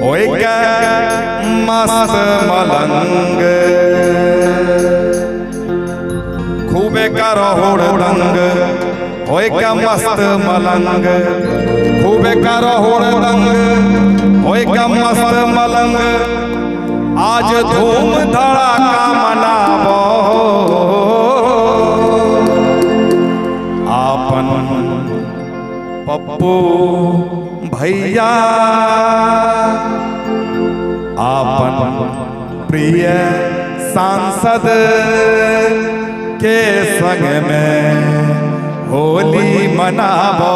होय क्या मस्त मलंग खूबे करो हुड़दंग होय क्या मस्त मलंग खूबे करो हुड़दंग होय क्या मस्त मलंग आज धूम धड़ाका मनावो आपन पप्पू भैया आपन प्रिय सांसद के संग में होली मनावो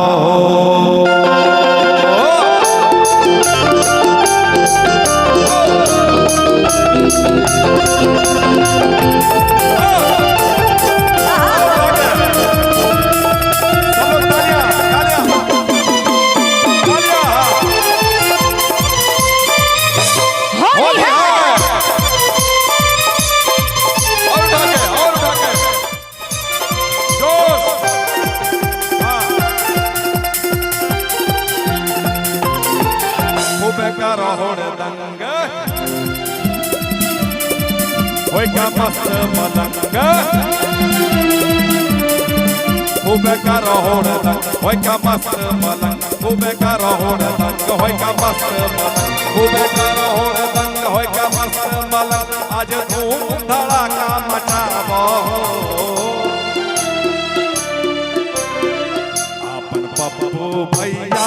होय क्या मस्त मलंग खूबे करो हुड़दंग होय क्या मस्त मलंग खूबे करो हुड़दंग होय क्या मस्त मलंग खूबे करो हुड़दंग होय क्या मस्त मलंग आज धूम धड़ाका मचावो आपन पप्पू भैया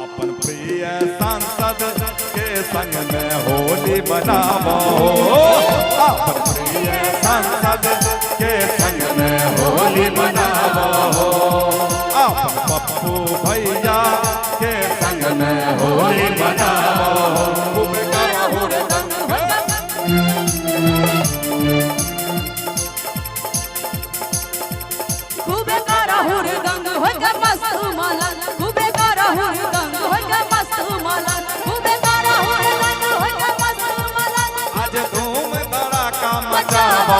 आपन प्रिय सांसद के संग में होली मनावो आपन प्रिय सांसद के संग में होली मनावो आपन पप्पू भैया के संग में होली मनावो खूब करो हुड़दंग खूबे करो हुड़दंग होय क्या मस्त मलंग खूबे करो हुड़दंग होय क्या मस्त मलंग खूबे करो हुड़दंग होय क्या मस्त मलंग आज धूम धड़ाका मचावो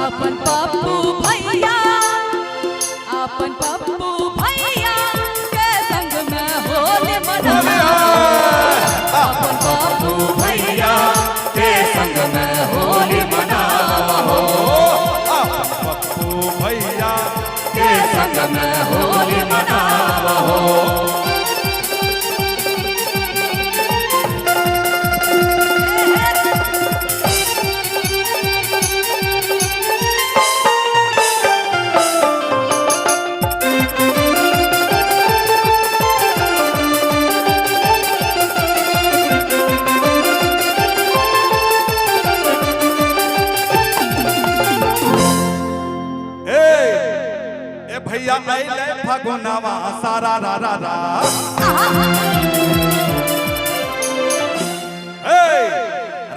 अपन पप्पू भैया अपन पप्पू भैया के संग में होली मनावो अपन पप्पू भैया के संग में होली मनावो आपन पप्पू भैया के संग में होली मनावो भैया आइले फगुनवा सारा रा रा रा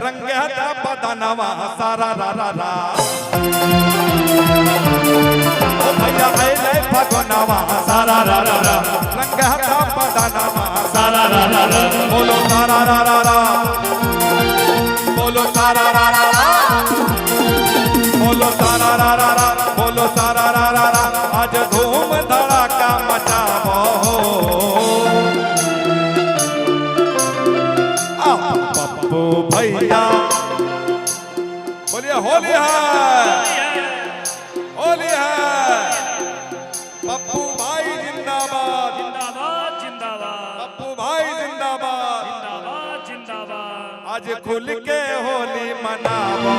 रंग हटा बदनवा सारा रा रा रा ओ भैया आइले फगुनवा सारा रा रा रा रंग हटा बदनवा सारा रा रा रा बोलो सारा रा रा रा बोलो सारा रा रा रा बोलो सारा रा रा रा बोलो सारा रा रा रा आज धूम धड़ाका मचावो आपन पप्पू भैया बोलिए होली है होली है पप्पू भाई जिंदाबाद जिंदाबाद जिंदाबाद पप्पू भाई जिंदाबाद जिंदाबाद जिंदाबाद आज खुल के होली मनावो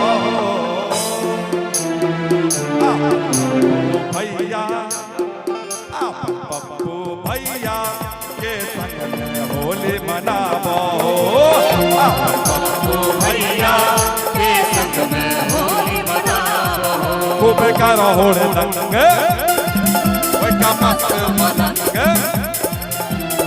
भैया आपन पप्पू भैया के संग में होली मनावो आपन पप्पू भैया के संग में होली मनावो खूब करो हुड़दंग होय क्या मस्त मलंग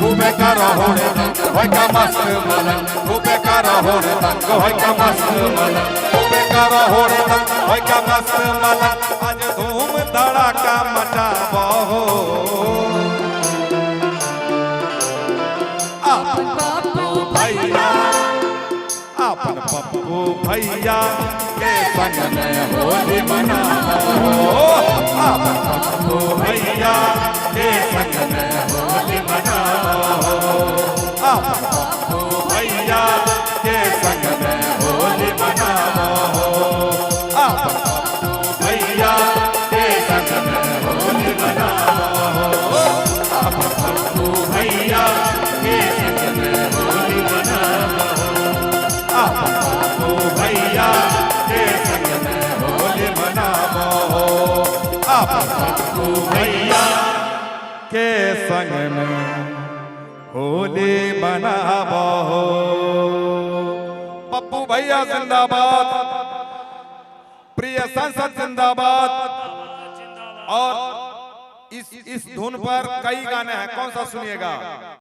खूब करो हुड़दंग होय क्या मस्त मलंग खूब करो हुड़दंग होय क्या मस्त मलंग खूब करो हुड़दंग होय क्या मस्त मलंग आज धूम धड़ाका मचावो आपन पप्पू भैया आपन पप्पू भैया के संग में होली मनाओ। आप पप्पू भैया के संग में होली मनाओ। आप पप्पू भैया के संग में होली मनाओ। आप पप्पू भैया के संग में होली मनाओ। आप पप्पू भैया के संग में होली मनाओ। आप पप्पू भैया के संग में होली मनाओ। आप पप्पू भैया के संग में होली मनाओ। पप्पू भैया जिंदाबाद, प्रिय संसद जिंदाबाद। और इस धुन पर कई गाने हैं, कौन सा सुनिएगा?